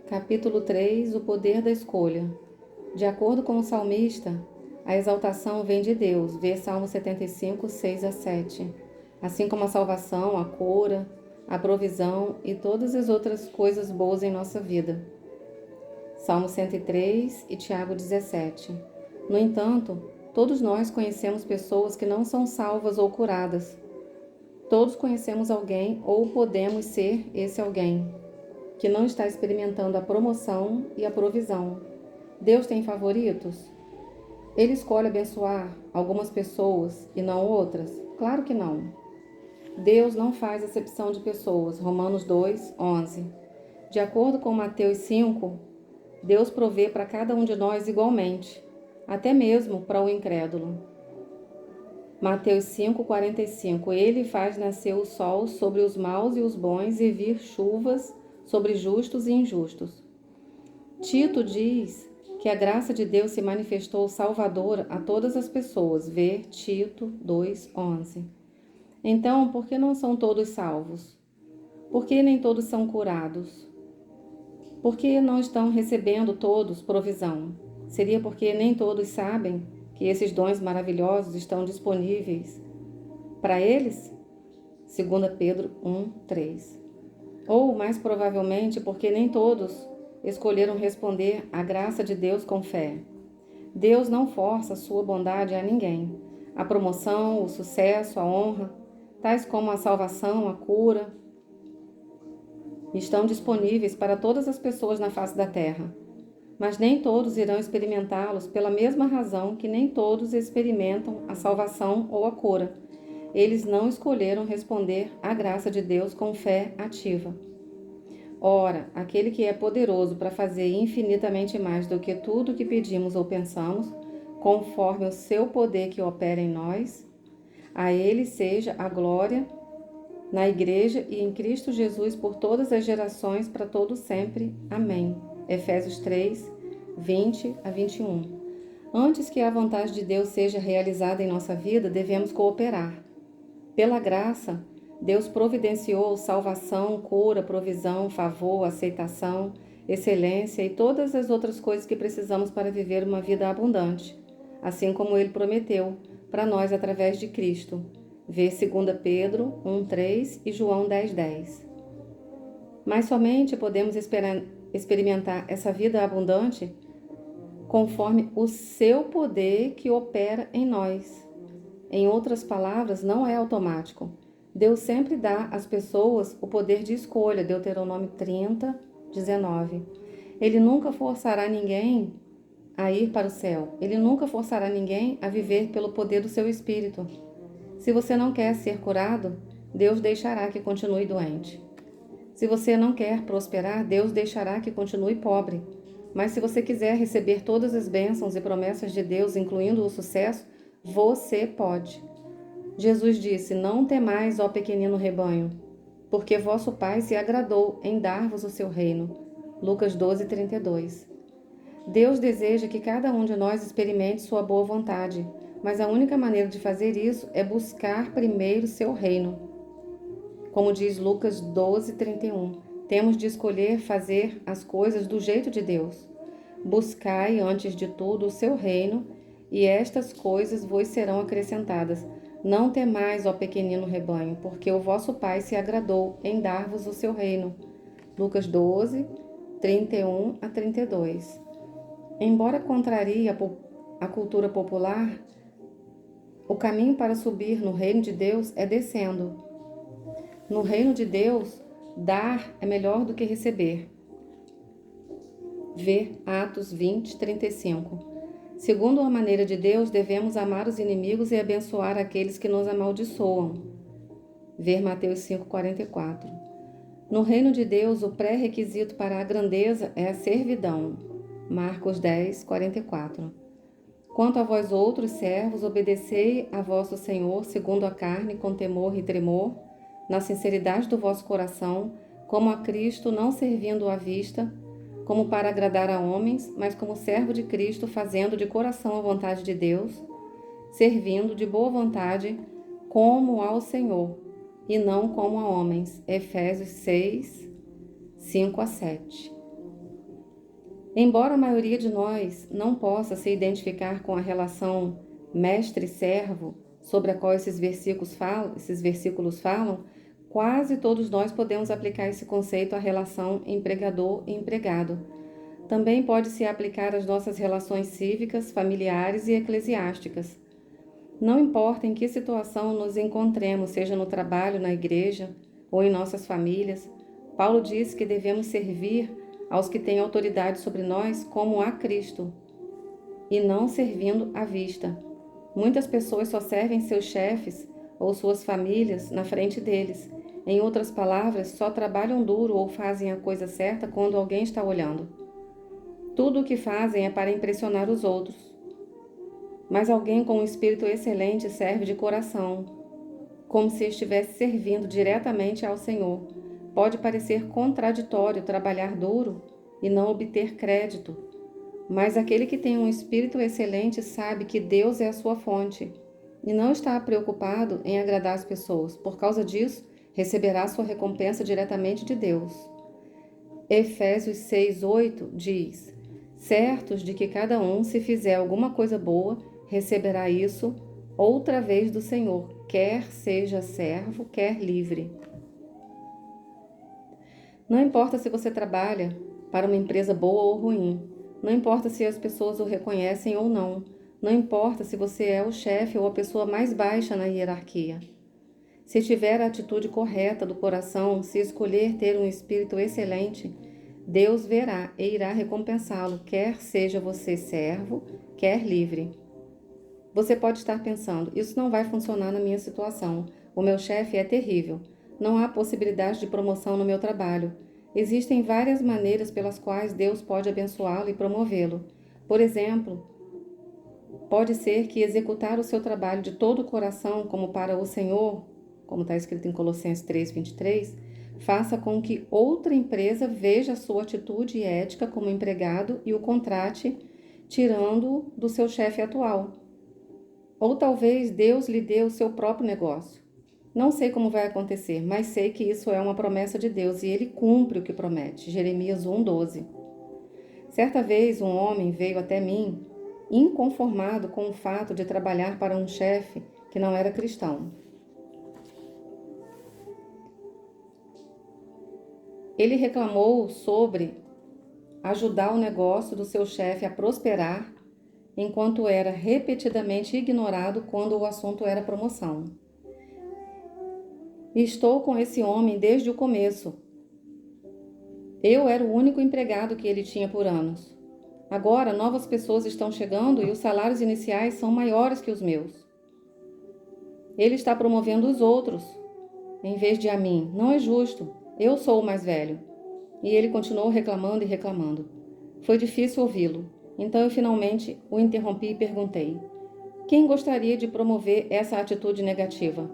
Capítulo 3. O poder da escolha. De acordo com o salmista, a exaltação vem de Deus, vê Salmo 75, 6 a 7. Assim como a salvação, a cura, a provisão e todas as outras coisas boas em nossa vida. Salmo 103 e Tiago 17. No entanto, todos nós conhecemos pessoas que não são salvas ou curadas. Todos conhecemos alguém ou podemos ser esse alguém que não está experimentando a promoção e a provisão. Deus tem favoritos? Ele escolhe abençoar algumas pessoas e não outras? Claro que não. Deus não faz acepção de pessoas. Romanos 2, 11. De acordo com Mateus 5, Deus provê para cada um de nós igualmente, até mesmo para o incrédulo. Mateus 5, 45. Ele faz nascer o sol sobre os maus e os bons e vir chuvas sobre justos e injustos. Tito diz que a graça de Deus se manifestou salvadora a todas as pessoas. Vê Tito 2:11. Então, por que não são todos salvos? Por que nem todos são curados? Por que não estão recebendo todos provisão? Seria porque nem todos sabem que esses dons maravilhosos estão disponíveis para eles? 2 Pedro 1:3. Ou, mais provavelmente, porque nem todos escolheram responder à graça de Deus com fé. Deus não força sua bondade a ninguém. A promoção, o sucesso, a honra, tais como a salvação, a cura, estão disponíveis para todas as pessoas na face da terra. Mas nem todos irão experimentá-los pela mesma razão que nem todos experimentam a salvação ou a cura. Eles não escolheram responder à graça de Deus com fé ativa. Ora, aquele que é poderoso para fazer infinitamente mais do que tudo o que pedimos ou pensamos, conforme o seu poder que opera em nós, a ele seja a glória na Igreja e em Cristo Jesus por todas as gerações, para todo sempre. Amém. Efésios 3, 20 a 21. Antes que a vontade de Deus seja realizada em nossa vida, devemos cooperar. Pela graça, Deus providenciou salvação, cura, provisão, favor, aceitação, excelência e todas as outras coisas que precisamos para viver uma vida abundante, assim como Ele prometeu para nós através de Cristo. Vê 2 Pedro 1:3 e João 10:10. Mas somente podemos experimentar essa vida abundante conforme o seu poder que opera em nós. Em outras palavras, não é automático. Deus sempre dá às pessoas o poder de escolha, Deuteronômio 30, 19. Ele nunca forçará ninguém a ir para o céu. Ele nunca forçará ninguém a viver pelo poder do seu espírito. Se você não quer ser curado, Deus deixará que continue doente. Se você não quer prosperar, Deus deixará que continue pobre. Mas se você quiser receber todas as bênçãos e promessas de Deus, incluindo o sucesso, você pode. Jesus disse: Não temais, ó pequenino rebanho, porque vosso Pai se agradou em dar-vos o seu reino. Lucas 12:32. Deus deseja que cada um de nós experimente sua boa vontade, mas a única maneira de fazer isso é buscar primeiro seu reino. Como diz Lucas 12:31, temos de escolher fazer as coisas do jeito de Deus. Buscai, antes de tudo, o seu reino, e estas coisas vos serão acrescentadas. Não temais, ó pequenino rebanho, porque o vosso Pai se agradou em dar-vos o seu reino. Lucas 12, 31 a 32. Embora contrarie a cultura popular, o caminho para subir no reino de Deus é descendo. No reino de Deus, dar é melhor do que receber. Vê Atos 20, 35. Segundo a maneira de Deus, devemos amar os inimigos e abençoar aqueles que nos amaldiçoam. Ver Mateus 5:44. No reino de Deus, o pré-requisito para a grandeza é a servidão. Marcos 10:44. Quanto a vós outros servos, obedecei a vosso Senhor segundo a carne, com temor e tremor, na sinceridade do vosso coração, como a Cristo, não servindo à vista, como para agradar a homens, mas como servo de Cristo, fazendo de coração a vontade de Deus, servindo de boa vontade, como ao Senhor, e não como a homens. Efésios 6, 5 a 7. Embora a maioria de nós não possa se identificar com a relação mestre-servo sobre a qual esses versículos falam, quase todos nós podemos aplicar esse conceito à relação empregador e empregado. Também pode se aplicar às nossas relações cívicas, familiares e eclesiásticas. Não importa em que situação nos encontremos, seja no trabalho, na igreja ou em nossas famílias, Paulo diz que devemos servir aos que têm autoridade sobre nós como a Cristo, e não servindo à vista. Muitas pessoas só servem seus chefes ou suas famílias na frente deles. Em outras palavras, só trabalham duro ou fazem a coisa certa quando alguém está olhando. Tudo o que fazem é para impressionar os outros. Mas alguém com um espírito excelente serve de coração, como se estivesse servindo diretamente ao Senhor. Pode parecer contraditório trabalhar duro e não obter crédito, mas aquele que tem um espírito excelente sabe que Deus é a sua fonte e não está preocupado em agradar as pessoas. Por causa disso, receberá sua recompensa diretamente de Deus. Efésios 6:8 diz: certos de que cada um, se fizer alguma coisa boa, receberá isso outra vez do Senhor, quer seja servo, quer livre. Não importa se você trabalha para uma empresa boa ou ruim, não importa se as pessoas o reconhecem ou não, não importa se você é o chefe ou a pessoa mais baixa na hierarquia. Se tiver a atitude correta do coração, se escolher ter um espírito excelente, Deus verá e irá recompensá-lo, quer seja você servo, quer livre. Você pode estar pensando, isso não vai funcionar na minha situação. O meu chefe é terrível. Não há possibilidade de promoção no meu trabalho. Existem várias maneiras pelas quais Deus pode abençoá-lo e promovê-lo. Por exemplo, pode ser que executar o seu trabalho de todo o coração como para o Senhor, como está escrito em Colossenses 3:23, faça com que outra empresa veja a sua atitude e ética como empregado e o contrate, tirando-o do seu chefe atual. Ou talvez Deus lhe dê o seu próprio negócio. Não sei como vai acontecer, mas sei que isso é uma promessa de Deus e Ele cumpre o que promete. Jeremias 1:12. Certa vez um homem veio até mim, inconformado com o fato de trabalhar para um chefe que não era cristão. Ele reclamou sobre ajudar o negócio do seu chefe a prosperar, enquanto era repetidamente ignorado quando o assunto era promoção. Estou com esse homem desde o começo. Eu era o único empregado que ele tinha por anos. Agora, novas pessoas estão chegando e os salários iniciais são maiores que os meus. Ele está promovendo os outros, em vez de a mim. Não é justo. Eu sou o mais velho. E ele continuou reclamando e reclamando. Foi difícil ouvi-lo. Então eu finalmente o interrompi e perguntei: quem gostaria de promover essa atitude negativa?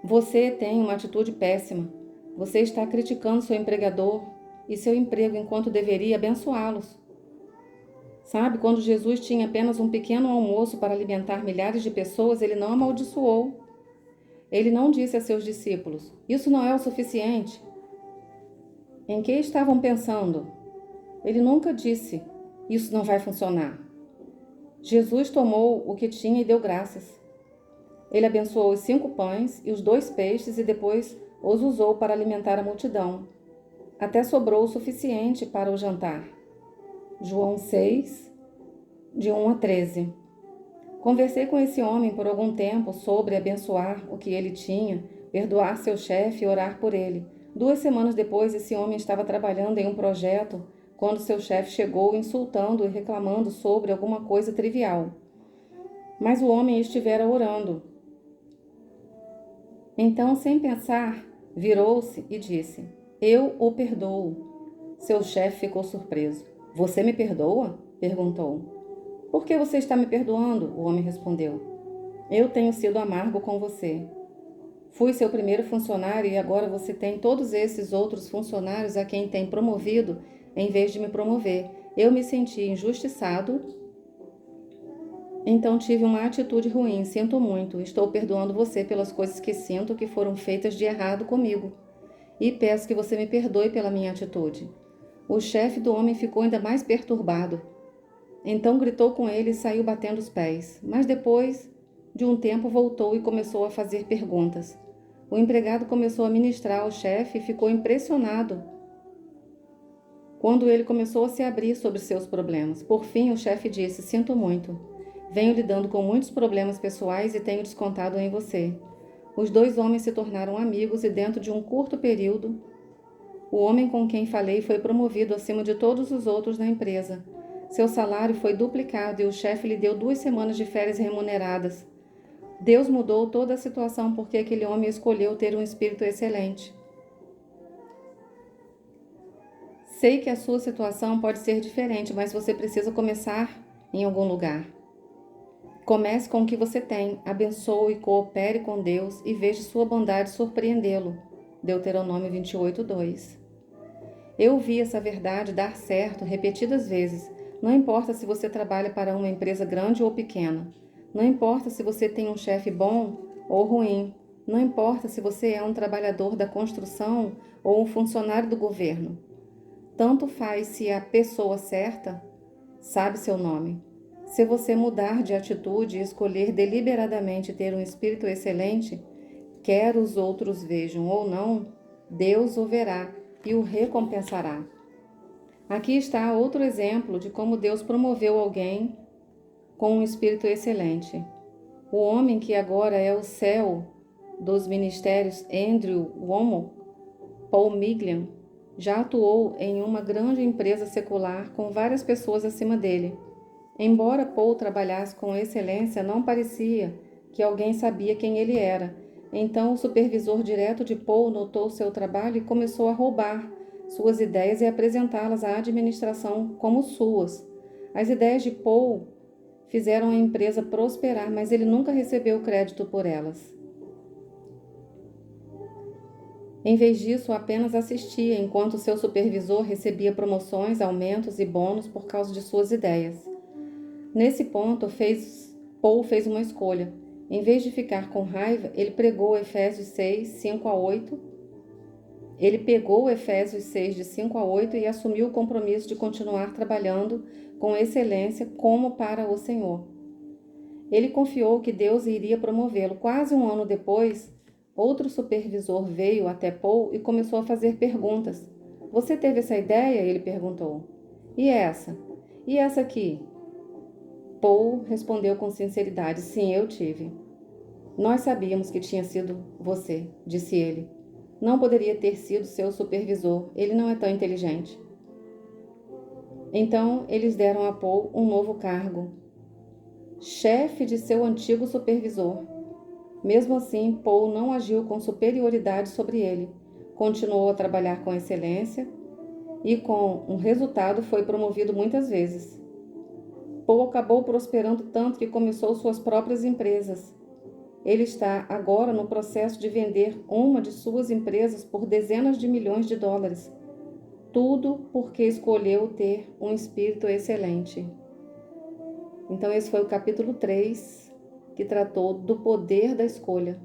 Você tem uma atitude péssima. Você está criticando seu empregador e seu emprego enquanto deveria abençoá-los. Sabe, quando Jesus tinha apenas um pequeno almoço para alimentar milhares de pessoas, ele não amaldiçoou. Ele não disse a seus discípulos: isso não é o suficiente. Em que estavam pensando? Ele nunca disse: isso não vai funcionar. Jesus tomou o que tinha e deu graças. Ele abençoou os 5 pães e os 2 peixes e depois os usou para alimentar a multidão. Até sobrou o suficiente para o jantar. João 6, de 1-13. Conversei com esse homem por algum tempo sobre abençoar o que ele tinha, perdoar seu chefe e orar por ele. 2 semanas depois, esse homem estava trabalhando em um projeto quando seu chefe chegou insultando e reclamando sobre alguma coisa trivial. Mas o homem estivera orando. Então, sem pensar, virou-se e disse: eu o perdoo. Seu chefe ficou surpreso. Você me perdoa? Perguntou. Por que você está me perdoando? O homem respondeu. Eu tenho sido amargo com você. Fui seu primeiro funcionário e agora você tem todos esses outros funcionários a quem tem promovido em vez de me promover. Eu me senti injustiçado, então tive uma atitude ruim. Sinto muito. Estou perdoando você pelas coisas que sinto que foram feitas de errado comigo. E peço que você me perdoe pela minha atitude. O chefe do homem ficou ainda mais perturbado. Então gritou com ele e saiu batendo os pés. Mas depois de um tempo voltou e começou a fazer perguntas. O empregado começou a ministrar ao chefe e ficou impressionado quando ele começou a se abrir sobre seus problemas. Por fim, o chefe disse: "Sinto muito. Venho lidando com muitos problemas pessoais e tenho descontado em você." Os dois homens se tornaram amigos e, dentro de um curto período, o homem com quem falei foi promovido acima de todos os outros na empresa. Seu salário foi duplicado e o chefe lhe deu 2 semanas de férias remuneradas. Deus mudou toda a situação porque aquele homem escolheu ter um espírito excelente. Sei que a sua situação pode ser diferente, mas você precisa começar em algum lugar. Comece com o que você tem, abençoe, coopere com Deus e veja sua bondade surpreendê-lo. Deuteronômio 28:2. Eu vi essa verdade dar certo repetidas vezes. Não importa se você trabalha para uma empresa grande ou pequena. Não importa se você tem um chefe bom ou ruim. Não importa se você é um trabalhador da construção ou um funcionário do governo. Tanto faz se a pessoa certa sabe seu nome. Se você mudar de atitude e escolher deliberadamente ter um espírito excelente, quer os outros vejam ou não, Deus o verá e o recompensará. Aqui está outro exemplo de como Deus promoveu alguém com um espírito excelente. O homem que agora é o céu dos ministérios, Andrew Womack, Paul Miglian, já atuou em uma grande empresa secular com várias pessoas acima dele. Embora Paul trabalhasse com excelência, não parecia que alguém sabia quem ele era. Então o supervisor direto de Paul notou seu trabalho e começou a roubar suas ideias e apresentá-las à administração como suas. As ideias de Paul fizeram a empresa prosperar, mas ele nunca recebeu crédito por elas. Em vez disso, apenas assistia enquanto seu supervisor recebia promoções, aumentos e bônus por causa de suas ideias. Nesse ponto, Paul fez uma escolha. Em vez de ficar com raiva, ele pregou Efésios 6, 5 a 8. Ele pegou Efésios 6, de 5 a 8 e assumiu o compromisso de continuar trabalhando com excelência como para o Senhor. Ele confiou que Deus iria promovê-lo. Quase um ano depois, outro supervisor veio até Paul e começou a fazer perguntas. "Você teve essa ideia?" ele perguntou. "E essa? E essa aqui?" Paul respondeu com sinceridade: "Sim, eu tive." "Nós sabíamos que tinha sido você", disse ele. "Não poderia ter sido seu supervisor, ele não é tão inteligente." Então, eles deram a Paul um novo cargo, chefe de seu antigo supervisor. Mesmo assim, Paul não agiu com superioridade sobre ele. Continuou a trabalhar com excelência e, com um resultado, foi promovido muitas vezes. Paul acabou prosperando tanto que começou suas próprias empresas. Ele está agora no processo de vender uma de suas empresas por dezenas de milhões de dólares. Tudo porque escolheu ter um espírito excelente. Então esse foi o capítulo 3, que tratou do poder da escolha.